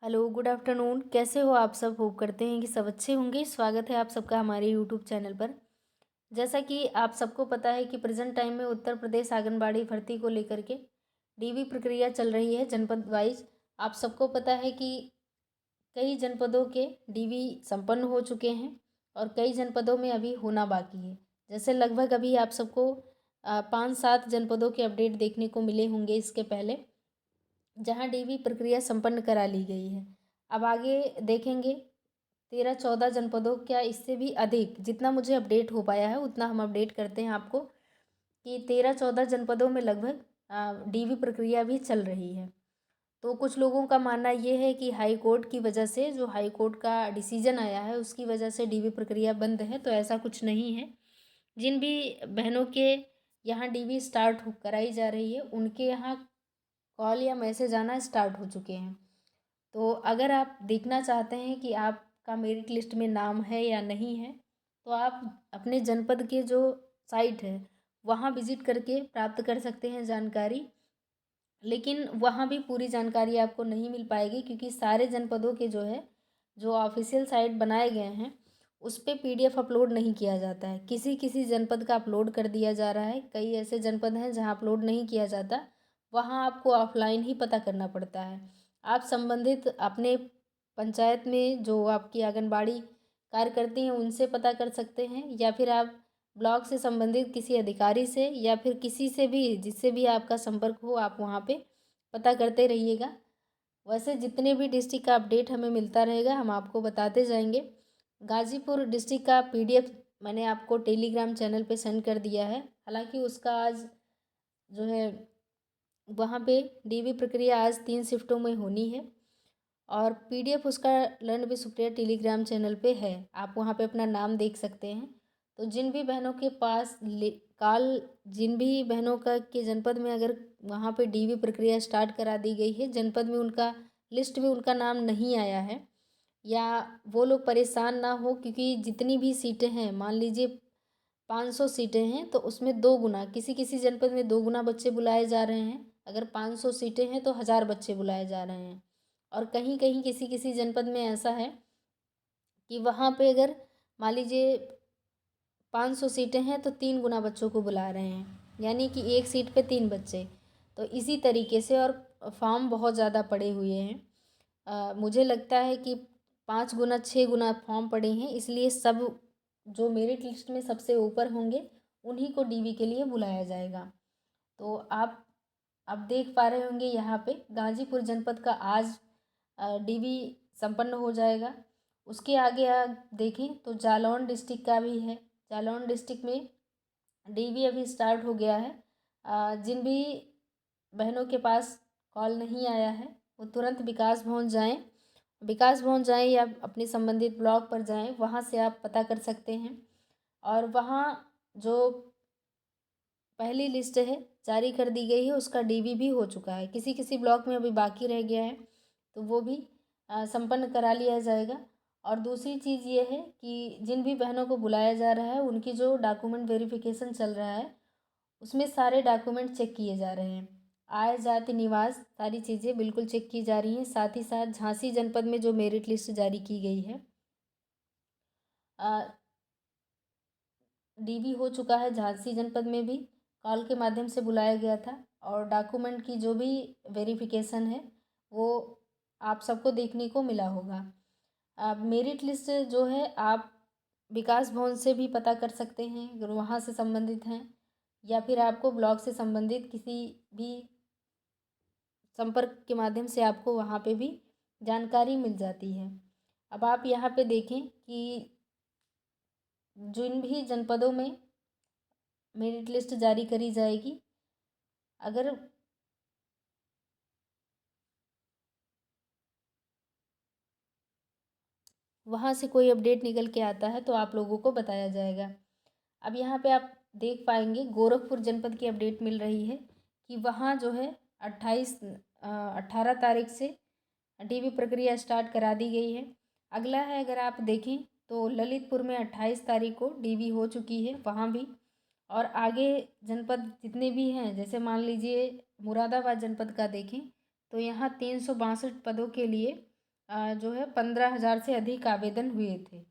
Hello, good afternoon. कैसे हो आप सब? होप करते हैं कि सब अच्छे होंगे। स्वागत है आप सबका हमारे यूट्यूब चैनल पर। जैसा कि आप सबको पता है कि प्रेजेंट टाइम में उत्तर प्रदेश आंगनबाड़ी भर्ती को लेकर के डीवी प्रक्रिया चल रही है जनपद वाइज। आप सबको पता है कि कई जनपदों के डीवी संपन्न हो चुके हैं और कई जनपदों में अभी होना बाकी है। जैसे लगभग अभी आप सबको 5-7 जनपदों के अपडेट देखने को मिले होंगे इसके पहले, जहां डीवी प्रक्रिया संपन्न करा ली गई है। अब आगे देखेंगे 13-14 जनपदों, क्या इससे भी अधिक, जितना मुझे अपडेट हो पाया है उतना हम अपडेट करते हैं आपको कि 13-14 जनपदों में लगभग डीवी प्रक्रिया भी चल रही है। तो कुछ लोगों का मानना ये है कि हाई कोर्ट की वजह से, जो हाई कोर्ट का डिसीजन आया है उसकी वजह से डीवी प्रक्रिया बंद है। तो ऐसा कुछ नहीं है। जिन भी बहनों के यहाँ डीवी स्टार्ट कराई जा रही है उनके यहाँ कॉल या मैसेज आना स्टार्ट हो चुके हैं। तो अगर आप देखना चाहते हैं कि आपका मेरिट लिस्ट में नाम है या नहीं है, तो आप अपने जनपद के जो साइट है वहाँ विजिट करके प्राप्त कर सकते हैं जानकारी। लेकिन वहाँ भी पूरी जानकारी आपको नहीं मिल पाएगी, क्योंकि सारे जनपदों के जो ऑफिशियल साइट बनाए गए हैं उस पर पीडीएफ अपलोड नहीं किया जाता है। किसी किसी जनपद का अपलोड कर दिया जा रहा है। कई ऐसे जनपद हैं जहाँ अपलोड नहीं किया जाता, वहाँ आपको ऑफलाइन ही पता करना पड़ता है। आप संबंधित अपने पंचायत में जो आपकी आंगनबाड़ी कार्य करती हैं उनसे पता कर सकते हैं, या फिर आप ब्लॉक से संबंधित किसी अधिकारी से या फिर किसी से भी, जिससे भी आपका संपर्क हो, आप वहाँ पे पता करते रहिएगा। वैसे जितने भी डिस्ट्रिक्ट का अपडेट हमें मिलता रहेगा हम आपको बताते जाएंगे। गाजीपुर डिस्ट्रिक्ट का पीडीएफ मैंने आपको टेलीग्राम चैनल पे सेंड कर दिया है। हालांकि उसका आज जो है वहाँ पे डीवी प्रक्रिया आज 3 शिफ्टों में होनी है और पीडीएफ उसका learn with Supriya Telegram channel पे है। आप वहाँ पे अपना नाम देख सकते हैं। तो जिन भी बहनों के पास जिन भी बहनों का के जनपद में अगर वहाँ पे डीवी प्रक्रिया स्टार्ट करा दी गई है, जनपद में उनका लिस्ट में उनका नाम नहीं आया है, या वो लोग परेशान ना हो, क्योंकि जितनी भी सीटें हैं, मान लीजिए 500 सीटें हैं तो उसमें 2 गुना, किसी किसी जनपद में 2 गुना बच्चे बुलाए जा रहे हैं। अगर 500 सीटें हैं तो 1000 बच्चे बुलाए जा रहे हैं। और कहीं कहीं किसी किसी जनपद में ऐसा है कि वहाँ पे अगर मान लीजिए 500 सीटें हैं तो 3 गुना बच्चों को बुला रहे हैं, यानी कि एक सीट पे 3 बच्चे। तो इसी तरीके से, और फॉर्म बहुत ज़्यादा पड़े हुए हैं। मुझे लगता है कि 5 गुना 6 गुना फॉर्म पड़े हैं, इसलिए सब जो मेरिट लिस्ट में सबसे ऊपर होंगे उन्हीं को डीवी के लिए बुलाया जाएगा। तो आप अब देख पा रहे होंगे यहाँ पे गाजीपुर जनपद का आज डीवी संपन्न हो जाएगा। उसके आगे आप देखें तो जालौन डिस्ट्रिक्ट का भी है। जालौन डिस्ट्रिक्ट में डीवी अभी स्टार्ट हो गया है। जिन भी बहनों के पास कॉल नहीं आया है वो तुरंत विकास भवन जाएं। विकास भवन जाएं या अपने संबंधित ब्लॉक पर जाएं, वहाँ से आप पता कर सकते हैं। और वहाँ जो पहली लिस्ट है जारी कर दी गई है, उसका डीवी भी हो चुका है। किसी किसी ब्लॉक में अभी बाकी रह गया है, तो वो भी संपन्न करा लिया जाएगा। और दूसरी चीज़ ये है कि जिन भी बहनों को बुलाया जा रहा है उनकी जो डॉक्यूमेंट वेरिफिकेशन चल रहा है उसमें सारे डॉक्यूमेंट चेक किए जा रहे हैं। आय, जाति, निवास, सारी चीज़ें बिल्कुल चेक की जा रही हैं। साथ ही साथ झांसी जनपद में जो मेरिट लिस्ट जारी की गई है, डीवी हो चुका है। झांसी जनपद में भी कॉल के माध्यम से बुलाया गया था और डॉक्यूमेंट की जो भी वेरिफिकेशन है वो आप सबको देखने को मिला होगा। अब मेरिट लिस्ट जो है आप विकास भवन से भी पता कर सकते हैं अगर वहाँ से संबंधित हैं, या फिर आपको ब्लॉक से संबंधित किसी भी संपर्क के माध्यम से आपको वहाँ पे भी जानकारी मिल जाती है। अब आप यहाँ पे देखें कि जिन भी जनपदों में मेरिट लिस्ट जारी करी जाएगी, अगर वहाँ से कोई अपडेट निकल के आता है तो आप लोगों को बताया जाएगा। अब यहाँ पे आप देख पाएंगे गोरखपुर जनपद की अपडेट मिल रही है कि वहाँ जो है 18 तारीख से डीवी प्रक्रिया स्टार्ट करा दी गई है। अगला है, अगर आप देखें तो ललितपुर में 28 तारीख को डीवी हो चुकी है वहाँ भी। और आगे जनपद जितने भी हैं, जैसे मान लीजिए मुरादाबाद जनपद का देखें तो यहाँ 362 पदों के लिए जो है 15,000 से अधिक आवेदन हुए थे।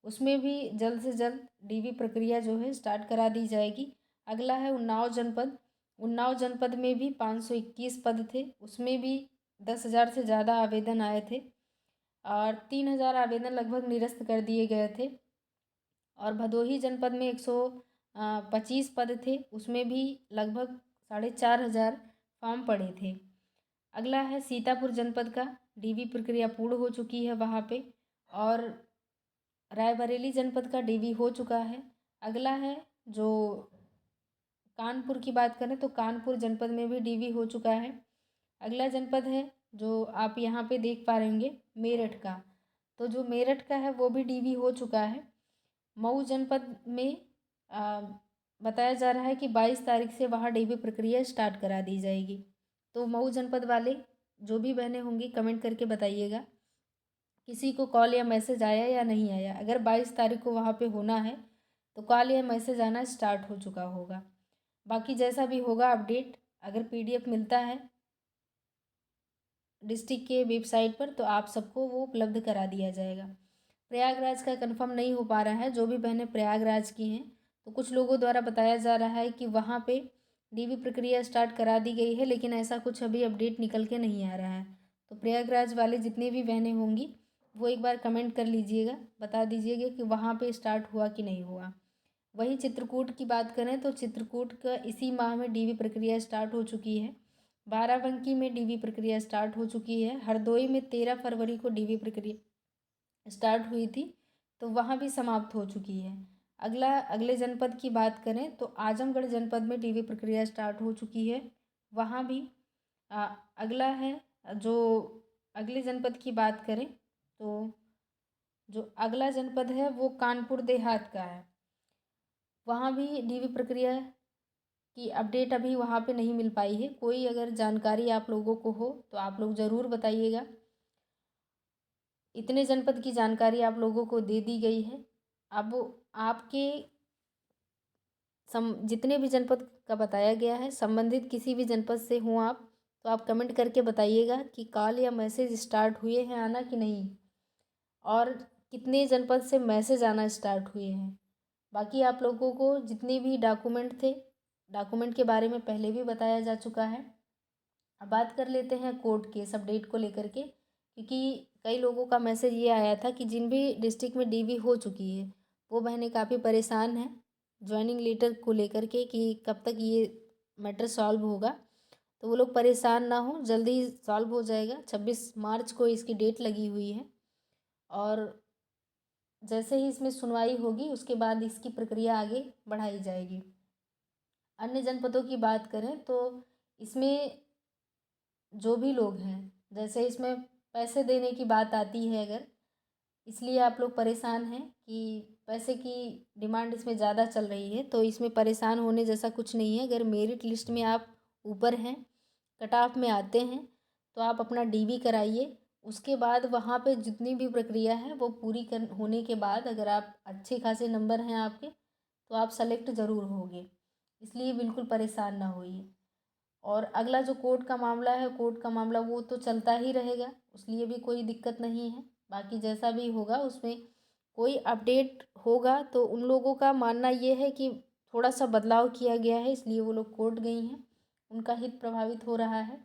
उसमें भी जल्द से जल्द डीवी प्रक्रिया जो है स्टार्ट करा दी जाएगी। अगला है उन्नाव जनपद। उन्नाव जनपद में भी 521 पद थे, उसमें भी 10,000 से ज़्यादा आवेदन आए थे और 3,000 आवेदन लगभग निरस्त कर दिए गए थे। और भदोही जनपद में 125 पद थे, उसमें भी लगभग 4,500 फॉर्म पड़े थे। अगला है सीतापुर जनपद का, डीवी प्रक्रिया पूर्ण हो चुकी है वहाँ पे। और रायबरेली जनपद का डीवी हो चुका है। अगला है जो कानपुर की बात करें तो कानपुर जनपद में भी डीवी हो चुका है। अगला जनपद है जो आप यहाँ पे देख पा रहे होंगे मेरठ का, तो जो मेरठ का है वो भी डीवी हो चुका है। मऊ जनपद में बताया जा रहा है कि 22 तारीख से वहाँ डीवी प्रक्रिया स्टार्ट करा दी जाएगी। तो मऊ जनपद वाले जो भी बहनें होंगी कमेंट करके बताइएगा किसी को कॉल या मैसेज आया या नहीं आया। अगर 22 तारीख को वहाँ पे होना है तो कॉल या मैसेज आना स्टार्ट हो चुका होगा। बाकी जैसा भी होगा अपडेट, अगर पीडीएफ मिलता है डिस्ट्रिक्ट के वेबसाइट पर तो आप सबको वो उपलब्ध करा दिया जाएगा। प्रयागराज का कंफर्म नहीं हो पा रहा है। जो भी बहनें प्रयागराज की हैं तो कुछ लोगों द्वारा बताया जा रहा है कि वहाँ पे डीवी प्रक्रिया स्टार्ट करा दी गई है, लेकिन ऐसा कुछ अभी अपडेट निकल के नहीं आ रहा है। तो प्रयागराज वाले जितनी भी बहनें होंगी वो एक बार कमेंट कर लीजिएगा, बता दीजिएगा कि वहाँ पे स्टार्ट हुआ कि नहीं हुआ। वहीं चित्रकूट की बात करें तो चित्रकूट का इसी माह में डीवी प्रक्रिया स्टार्ट हो चुकी है। बाराबंकी में डीवी प्रक्रिया स्टार्ट हो चुकी है। हरदोई में 13 फरवरी को डीवी प्रक्रिया स्टार्ट हुई थी, तो वहाँ भी समाप्त हो चुकी है। अगले जनपद की बात करें तो आजमगढ़ जनपद में डीवी प्रक्रिया स्टार्ट हो चुकी है। वहाँ भी अगला है जो अगले जनपद की बात करें तो जो अगला जनपद है वो कानपुर देहात का है। वहाँ भी डीवी प्रक्रिया की अपडेट अभी वहाँ पे नहीं मिल पाई है। कोई अगर जानकारी आप लोगों को हो तो आप लोग ज़रूर बताइएगा। इतने जनपद की जानकारी आप लोगों को दे दी गई है। अब आपके जितने भी जनपद का बताया गया है, संबंधित किसी भी जनपद से हों आप, तो आप कमेंट करके बताइएगा कि कॉल या मैसेज स्टार्ट हुए हैं आना कि नहीं, और कितने जनपद से मैसेज आना स्टार्ट हुए हैं। बाकी आप लोगों को जितने भी डॉक्यूमेंट थे, डॉक्यूमेंट के बारे में पहले भी बताया जा चुका है। अब बात कर लेते हैं कोर्ट केस अपडेट को लेकर के, क्योंकि कई लोगों का मैसेज ये आया था कि जिन भी डिस्ट्रिक्ट में डीवी हो चुकी है वो बहनें काफ़ी परेशान हैं ज्वाइनिंग लेटर को लेकर के कि कब तक ये मैटर सॉल्व होगा। तो वो लोग परेशान ना हो, जल्दी सॉल्व हो जाएगा। 26 मार्च को इसकी डेट लगी हुई है और जैसे ही इसमें सुनवाई होगी उसके बाद इसकी प्रक्रिया आगे बढ़ाई जाएगी। अन्य जनपदों की बात करें तो इसमें जो भी लोग हैं, जैसे इसमें पैसे देने की बात आती है, अगर इसलिए आप लोग परेशान हैं कि पैसे की डिमांड इसमें ज़्यादा चल रही है, तो इसमें परेशान होने जैसा कुछ नहीं है। अगर मेरिट लिस्ट में आप ऊपर हैं, कट ऑफ में आते हैं, तो आप अपना डीवी कराइए। उसके बाद वहाँ पे जितनी भी प्रक्रिया है वो पूरी होने के बाद अगर आप अच्छे खासे नंबर हैं आपके तो आप सेलेक्ट ज़रूर होंगे, इसलिए बिल्कुल परेशान ना होइए। और अगला जो कोर्ट का मामला है, कोर्ट का मामला वो तो चलता ही रहेगा, उसलिए भी कोई दिक्कत नहीं है। बाकी जैसा भी होगा उसमें कोई अपडेट होगा तो उन लोगों का मानना ये है कि थोड़ा सा बदलाव किया गया है, इसलिए वो लोग कोर्ट गई हैं, उनका हित प्रभावित हो रहा है।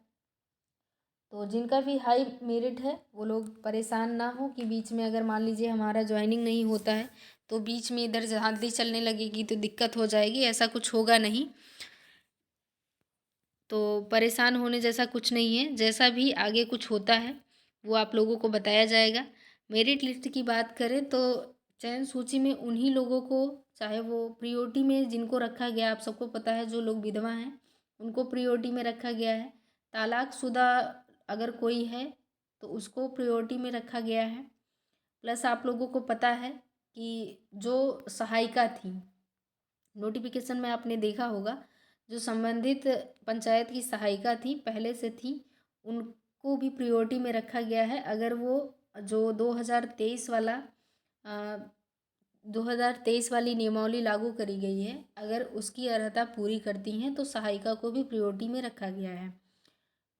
तो जिनका भी हाई मेरिट है वो लोग परेशान ना हो कि बीच में अगर मान लीजिए हमारा ज्वाइनिंग नहीं होता है तो बीच में इधर आंधी चलने लगेगी तो दिक्कत हो जाएगी, ऐसा कुछ होगा नहीं। तो परेशान होने जैसा कुछ नहीं है, जैसा भी आगे कुछ होता है वो आप लोगों को बताया जाएगा। मेरिट लिस्ट की बात करें तो चयन सूची में उन्हीं लोगों को, चाहे वो प्रियोरिटी में जिनको रखा गया, आप सबको पता है जो लोग विधवा हैं उनको प्रियोरिटी में रखा गया है। तलाकशुदा अगर कोई है तो उसको प्रियोरिटी में रखा गया है। प्लस आप लोगों को पता है कि जो सहायिका थी, नोटिफिकेशन में आपने देखा होगा, जो संबंधित पंचायत की सहायिका थी पहले से थी, उनको भी प्रियोरिटी में रखा गया है। अगर वो जो 2023 वाला 2023 वाली नियमावली लागू करी गई है, अगर उसकी अर्हता पूरी करती हैं तो सहायिका को भी प्रियोरिटी में रखा गया है।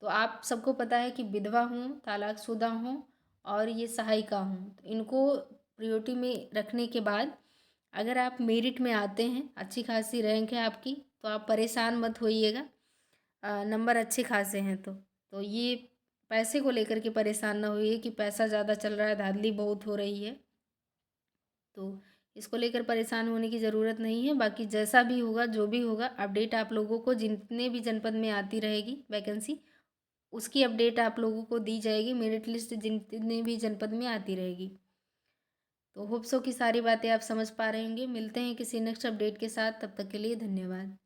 तो आप सबको पता है कि विधवा हों, तलाकशुदा हों और ये सहायिका हों, तो इनको प्रायोरिटी में रखने के बाद अगर आप मेरिट में आते हैं, अच्छी खासी रैंक है आपकी, तो आप परेशान मत होइएगा। नंबर अच्छे खासे हैं तो ये पैसे को लेकर के परेशान ना होइए कि पैसा ज़्यादा चल रहा है, धांधली बहुत हो रही है, तो इसको लेकर परेशान होने की ज़रूरत नहीं है। बाकी जैसा भी होगा, जो भी होगा, अपडेट आप लोगों को जितने भी जनपद में आती रहेगी वैकेंसी, उसकी अपडेट आप लोगों को दी जाएगी। मेरिट लिस्ट जितने भी जनपद में आती रहेगी। तो होप सो कि सारी बातें आप समझ पा रहे होंगे। मिलते हैं किसी नेक्स्ट अपडेट के साथ, तब तक के लिए धन्यवाद।